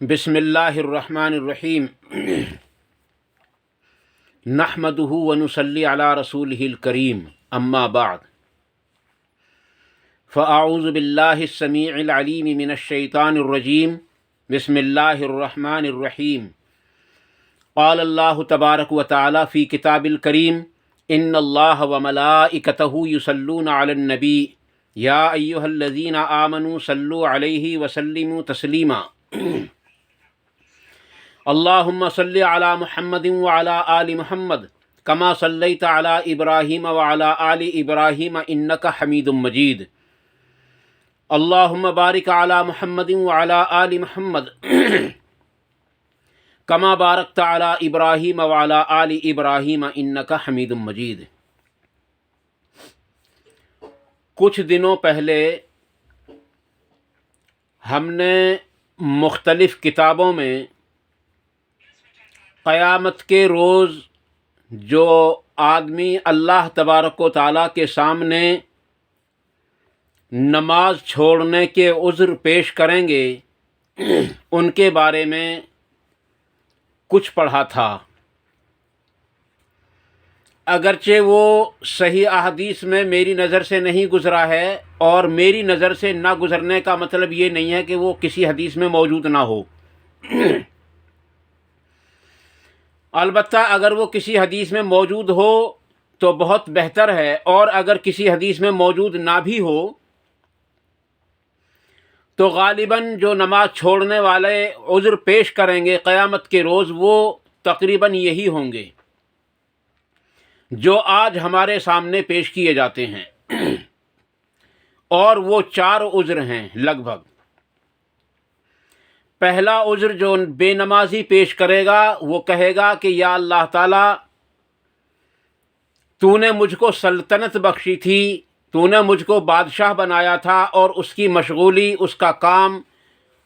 بسم اللہ الرحمن الرحیم نحمدہ ونصلی علی رسولہ الکریم اما بعد فاعوذ باللہ السمیع العلیم من الشیطان الرجیم بسم اللہ الرحمن الرحیم قال اللہ تبارک و تعالی فی کتاب الکریم ان اللہ وملائکتہ یصلون علی النبی یا ایہا الذین آمنوا صلوا علیہ وسلموا تسلیما اللہم صلی علی محمد وعلی آل محمد کما صلیت علی ابراہیم وعلی آل ابراہیم انک حمید مجید اللہم بارک علی محمد وعلی آل محمد کما بارکت علی ابراہیم وعلی آل ابراہیم انک حمید مجید۔ کچھ دنوں پہلے ہم نے مختلف کتابوں میں قیامت کے روز جو آدمی اللہ تبارک و تعالیٰ کے سامنے نماز چھوڑنے کے عذر پیش کریں گے ان کے بارے میں کچھ پڑھا تھا، اگرچہ وہ صحیح احادیث میں میری نظر سے نہیں گزرا ہے، اور میری نظر سے نہ گزرنے کا مطلب یہ نہیں ہے کہ وہ کسی حدیث میں موجود نہ ہو۔ البتہ اگر وہ کسی حدیث میں موجود ہو تو بہت بہتر ہے، اور اگر کسی حدیث میں موجود نہ بھی ہو تو غالباً جو نماز چھوڑنے والے عذر پیش کریں گے قیامت کے روز وہ تقریباً یہی ہوں گے جو آج ہمارے سامنے پیش کیے جاتے ہیں، اور وہ 4 عذر ہیں لگ بھگ۔ پہلا عذر جو بے نمازی پیش کرے گا وہ کہے گا کہ یا اللہ تعالیٰ، تو نے مجھ کو سلطنت بخشی تھی، تو نے مجھ کو بادشاہ بنایا تھا، اور اس کی مشغولی، اس کا کام،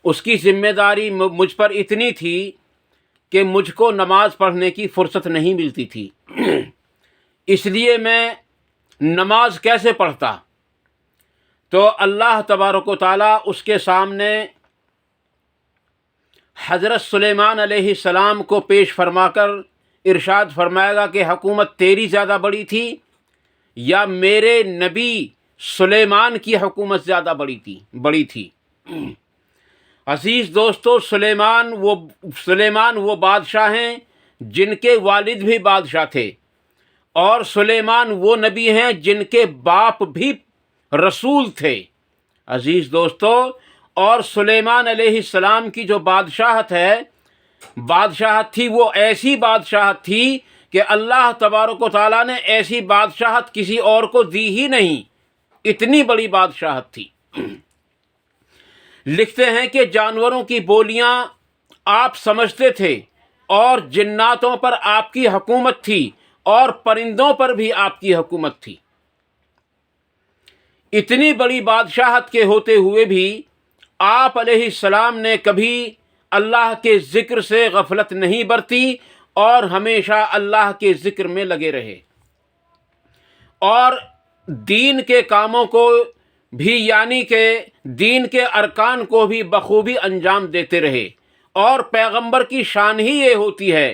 اس کی ذمہ داری مجھ پر اتنی تھی کہ مجھ کو نماز پڑھنے کی فرصت نہیں ملتی تھی، اس لیے میں نماز کیسے پڑھتا؟ تو اللہ تبارک و تعالیٰ اس کے سامنے حضرت سلیمان علیہ السلام کو پیش فرما کر ارشاد فرمائے گا کہ حکومت تیری زیادہ بڑی تھی یا میرے نبی سلیمان کی حکومت زیادہ بڑی تھی۔ عزیز دوستو، سلیمان وہ بادشاہ ہیں جن کے والد بھی بادشاہ تھے، اور سلیمان وہ نبی ہیں جن کے باپ بھی رسول تھے۔ عزیز دوستو، اور سلیمان علیہ السلام کی جو بادشاہت تھی وہ ایسی بادشاہت تھی کہ اللہ تبارک و تعالیٰ نے ایسی بادشاہت کسی اور کو دی ہی نہیں، اتنی بڑی بادشاہت تھی۔ لکھتے ہیں کہ جانوروں کی بولیاں آپ سمجھتے تھے، اور جناتوں پر آپ کی حکومت تھی، اور پرندوں پر بھی آپ کی حکومت تھی۔ اتنی بڑی بادشاہت کے ہوتے ہوئے بھی آپ علیہ السلام نے کبھی اللہ کے ذکر سے غفلت نہیں برتی، اور ہمیشہ اللہ کے ذکر میں لگے رہے، اور دین کے کاموں کو بھی، یعنی کہ دین کے ارکان کو بھی بخوبی انجام دیتے رہے۔ اور پیغمبر کی شان ہی یہ ہوتی ہے،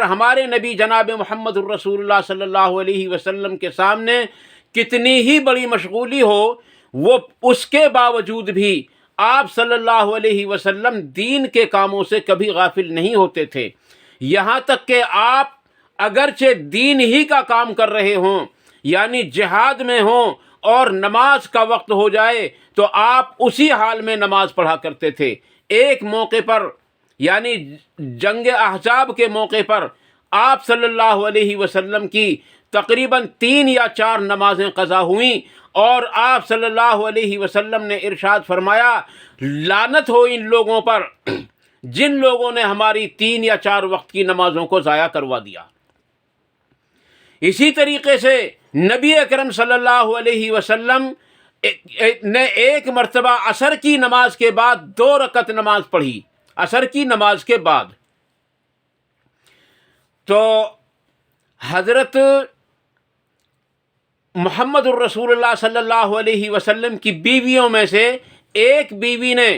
ہمارے نبی جناب محمد الرسول اللہ صلی اللہ علیہ وسلم کے سامنے کتنی ہی بڑی مشغولی ہو، وہ اس کے باوجود بھی آپ صلی اللہ علیہ وسلم دین کے کاموں سے کبھی غافل نہیں ہوتے تھے، یہاں تک کہ آپ اگرچہ دین ہی کا کام کر رہے ہوں، یعنی جہاد میں ہوں، اور نماز کا وقت ہو جائے تو آپ اسی حال میں نماز پڑھا کرتے تھے۔ ایک موقع پر، یعنی جنگ احزاب کے موقع پر، آپ صلی اللہ علیہ وسلم کی تقریباً 3 یا 4 نمازیں قضا ہوئیں، اور آپ صلی اللہ علیہ وسلم نے ارشاد فرمایا، لعنت ہو ان لوگوں پر جن لوگوں نے ہماری 3 یا 4 وقت کی نمازوں کو ضائع کروا دیا۔ اسی طریقے سے نبی اکرم صلی اللہ علیہ وسلم نے ایک مرتبہ عصر کی نماز کے بعد 2 رکعت نماز پڑھی، عصر کی نماز کے بعد۔ تو حضرت محمد الرسول اللہ صلی اللہ علیہ وسلم کی بیویوں میں سے ایک بیوی نے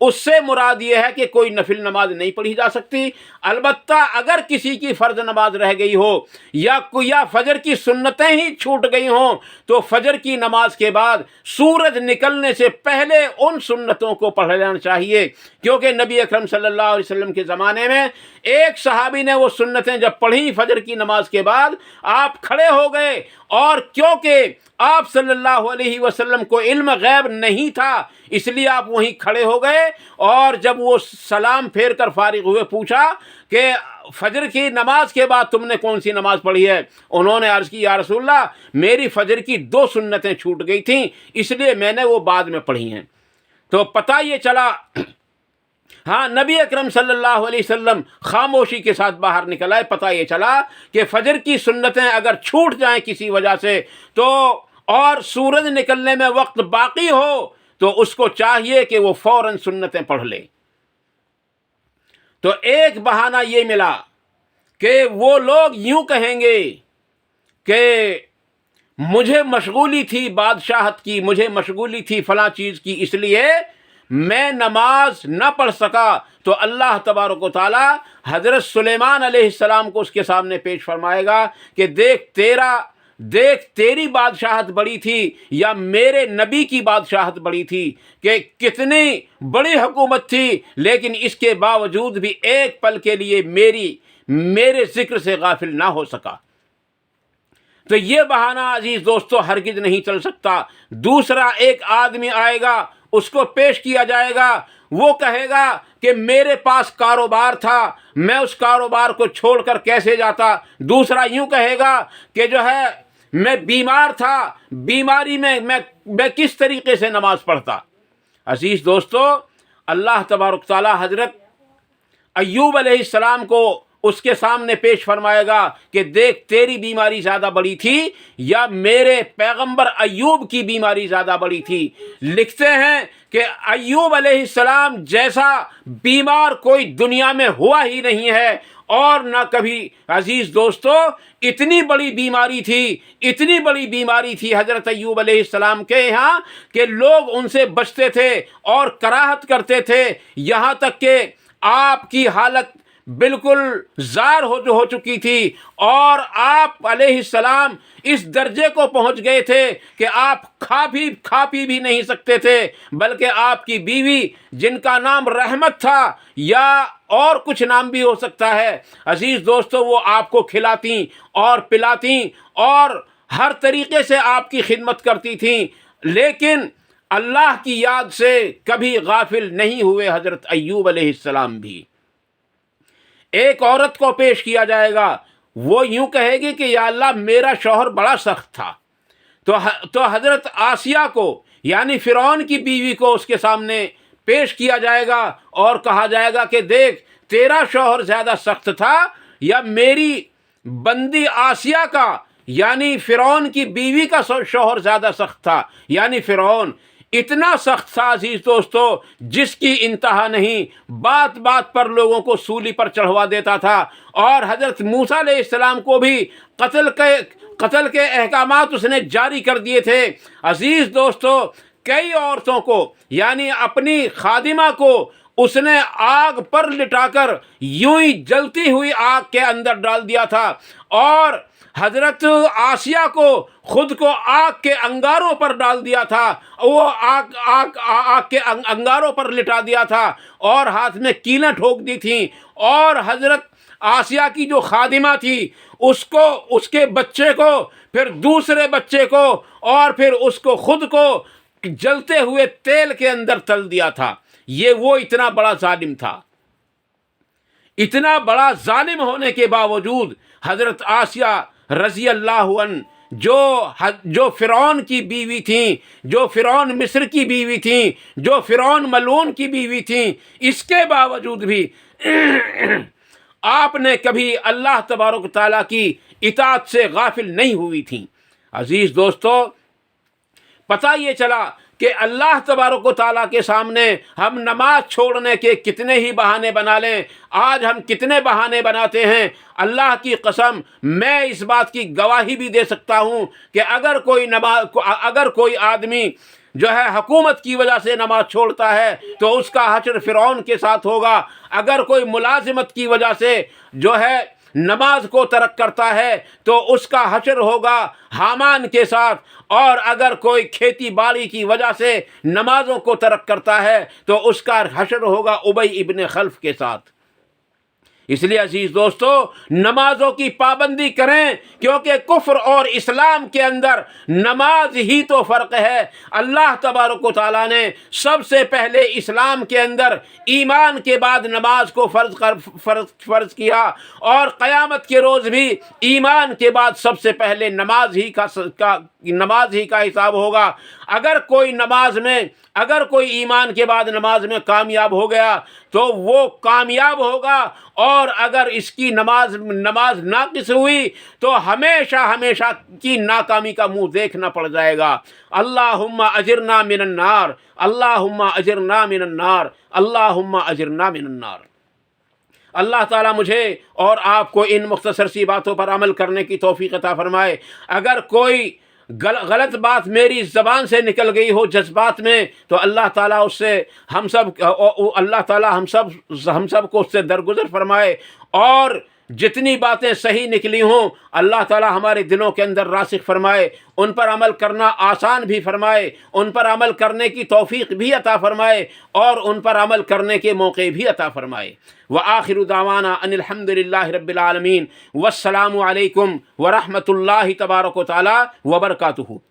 اس سے مراد یہ ہے کہ کوئی نفل نماز نہیں پڑھی جا سکتی۔ البتہ اگر کسی کی فرض نماز رہ گئی ہو یا فجر کی سنتیں ہی چھوٹ گئی ہوں تو فجر کی نماز کے بعد سورج نکلنے سے پہلے ان سنتوں کو پڑھ لینا چاہیے، کیونکہ نبی اکرم صلی اللہ علیہ وسلم کے زمانے میں ایک صحابی نے وہ سنتیں جب پڑھی فجر کی نماز کے بعد، آپ کھڑے ہو گئے، اور کیونکہ آپ صلی اللہ علیہ وسلم کو علم غیب نہیں تھا اس لیے آپ وہیں کھڑے ہو گئے، اور جب وہ سلام پھیر کر فارغ ہوئے پوچھا کہ فجر کی نماز کے بعد تم نے کون سی نماز پڑھی ہے؟ انہوں نے عرض کی یا رسول اللہ میری فجر کی 2 سنتیں چھوٹ گئی تھیں اس لیے میں نے وہ بعد میں پڑھی ہیں۔ تو پتہ یہ چلا، ہاں نبی اکرم صلی اللہ علیہ وسلم خاموشی کے ساتھ باہر نکل آئے۔ پتہ یہ چلا کہ فجر کی سنتیں اگر چھوٹ جائیں کسی وجہ سے تو اور سورج نکلنے میں وقت باقی ہو تو اس کو چاہیے کہ وہ فوراً سنتیں پڑھ لے۔ تو ایک بہانہ یہ ملا کہ وہ لوگ یوں کہیں گے کہ مجھے مشغولی تھی بادشاہت کی، مجھے مشغولی تھی فلاں چیز کی، اس لیے میں نماز نہ پڑھ سکا۔ تو اللہ تبارک و تعالی حضرت سلیمان علیہ السلام کو اس کے سامنے پیش فرمائے گا کہ دیکھ تیری بادشاہت بڑی تھی یا میرے نبی کی بادشاہت بڑی تھی، کہ کتنی بڑی حکومت تھی، لیکن اس کے باوجود بھی ایک پل کے لیے میرے ذکر سے غافل نہ ہو سکا۔ تو یہ بہانہ عزیز دوستو ہرگز نہیں چل سکتا۔ دوسرا ایک آدمی آئے گا، اس کو پیش کیا جائے گا، وہ کہے گا کہ میرے پاس کاروبار تھا، میں اس کاروبار کو چھوڑ کر کیسے جاتا۔ دوسرا یوں کہے گا کہ جو ہے میں بیمار تھا، بیماری میں کس طریقے سے نماز پڑھتا۔ عزیز دوستو، اللہ تبارک تعالی حضرت ایوب علیہ السلام کو اس کے سامنے پیش فرمائے گا کہ دیکھ تیری بیماری زیادہ بڑی تھی یا میرے پیغمبر ایوب کی بیماری زیادہ بڑی تھی۔ لکھتے ہیں کہ ایوب علیہ السلام جیسا بیمار کوئی دنیا میں ہوا ہی نہیں ہے، اور نہ کبھی۔ عزیز دوستو، اتنی بڑی بیماری تھی حضرت ایوب علیہ السلام کے یہاں کہ لوگ ان سے بچتے تھے اور کراہت کرتے تھے، یہاں تک کہ آپ کی حالت بالکل زار ہو چکی تھی، اور آپ علیہ السلام اس درجے کو پہنچ گئے تھے کہ آپ کھا پی بھی نہیں سکتے تھے، بلکہ آپ کی بیوی جن کا نام رحمت تھا یا اور کچھ نام بھی ہو سکتا ہے، عزیز دوستو وہ آپ کو کھلاتی اور پلاتی اور ہر طریقے سے آپ کی خدمت کرتی تھیں، لیکن اللہ کی یاد سے کبھی غافل نہیں ہوئے حضرت ایوب علیہ السلام بھی۔ ایک عورت کو پیش کیا جائے گا، وہ یوں کہے گی کہ یا اللہ میرا شوہر بڑا سخت تھا۔ تو حضرت آسیہ کو یعنی فرعون کی بیوی کو اس کے سامنے پیش کیا جائے گا اور کہا جائے گا کہ دیکھ تیرا شوہر زیادہ سخت تھا یا میری بندی آسیہ کا یعنی فرعون کی بیوی کا شوہر زیادہ سخت تھا۔ یعنی فرعون اتنا سخت تھا عزیز دوستو جس کی انتہا نہیں، بات بات پر لوگوں کو سولی پر چڑھوا دیتا تھا، اور حضرت موسیٰ علیہ السلام کو بھی قتل کے احکامات اس نے جاری کر دیے تھے۔ عزیز دوستو، کئی عورتوں کو یعنی اپنی خادمہ کو اس نے آگ پر لٹا کر یوں ہی جلتی ہوئی آگ کے اندر ڈال دیا تھا، اور حضرت آسیہ کو خود کو آگ کے انگاروں پر ڈال دیا تھا، وہ آگ کے انگاروں پر لٹا دیا تھا اور ہاتھ میں کیلیں ٹھوک دی تھیں، اور حضرت آسیہ کی جو خادمہ تھی اس کے بچے کو، پھر دوسرے بچے کو، اور پھر اس کو خود کو جلتے ہوئے تیل کے اندر تل دیا تھا۔ یہ وہ اتنا بڑا ظالم تھا۔ اتنا بڑا ظالم ہونے کے باوجود حضرت آسیہ رضی اللہ عنہ جو فرعون کی بیوی تھیں، جو فرعون مصر کی بیوی تھیں، جو فرعون ملعون کی بیوی تھیں، اس کے باوجود بھی آپ نے کبھی اللہ تبارک تعالیٰ کی اطاعت سے غافل نہیں ہوئی تھیں۔ عزیز دوستو، پتہ یہ چلا کہ اللہ تبارک و تعالیٰ کے سامنے ہم نماز چھوڑنے کے کتنے ہی بہانے بنا لیں۔ آج ہم کتنے بہانے بناتے ہیں، اللہ کی قسم میں اس بات کی گواہی بھی دے سکتا ہوں کہ اگر کوئی آدمی جو ہے حکومت کی وجہ سے نماز چھوڑتا ہے تو اس کا حشر فرعون کے ساتھ ہوگا۔ اگر کوئی ملازمت کی وجہ سے جو ہے نماز کو ترک کرتا ہے تو اس کا حشر ہوگا حامان کے ساتھ، اور اگر کوئی کھیتی باڑی کی وجہ سے نمازوں کو ترک کرتا ہے تو اس کا حشر ہوگا ابی ابن خلف کے ساتھ۔ اس لیے عزیز دوستو، نمازوں کی پابندی کریں، کیونکہ کفر اور اسلام کے اندر نماز ہی تو فرق ہے۔ اللہ تبارک و تعالیٰ نے سب سے پہلے اسلام کے اندر ایمان کے بعد نماز کو فرض کیا، اور قیامت کے روز بھی ایمان کے بعد سب سے پہلے نماز ہی کا حساب ہوگا۔ اگر کوئی ایمان کے بعد نماز میں کامیاب ہو گیا تو وہ کامیاب ہوگا، اور اگر اس کی نماز ناقص ہوئی تو ہمیشہ کی ناکامی کا منہ دیکھنا پڑ جائے گا۔ اللہم اجرنا من النار، اللہم اجرنا من النار، اللہم اجرنا من النار۔ اللہ تعالیٰ مجھے اور آپ کو ان مختصر سی باتوں پر عمل کرنے کی توفیق عطا فرمائے۔ اگر کوئی غلط بات میری زبان سے نکل گئی ہو جذبات میں، تو اللہ تعالیٰ ہم سب کو اس سے درگزر فرمائے، اور جتنی باتیں صحیح نکلی ہوں اللہ تعالیٰ ہمارے دلوں کے اندر راسخ فرمائے، ان پر عمل کرنا آسان بھی فرمائے، ان پر عمل کرنے کی توفیق بھی عطا فرمائے، اور ان پر عمل کرنے کے موقع بھی عطا فرمائے۔ وآخر دعوانا ان الحمد للہ رب العالمین، والسلام علیکم ورحمۃ اللہ تبارک و تعالی وبرکاتہ۔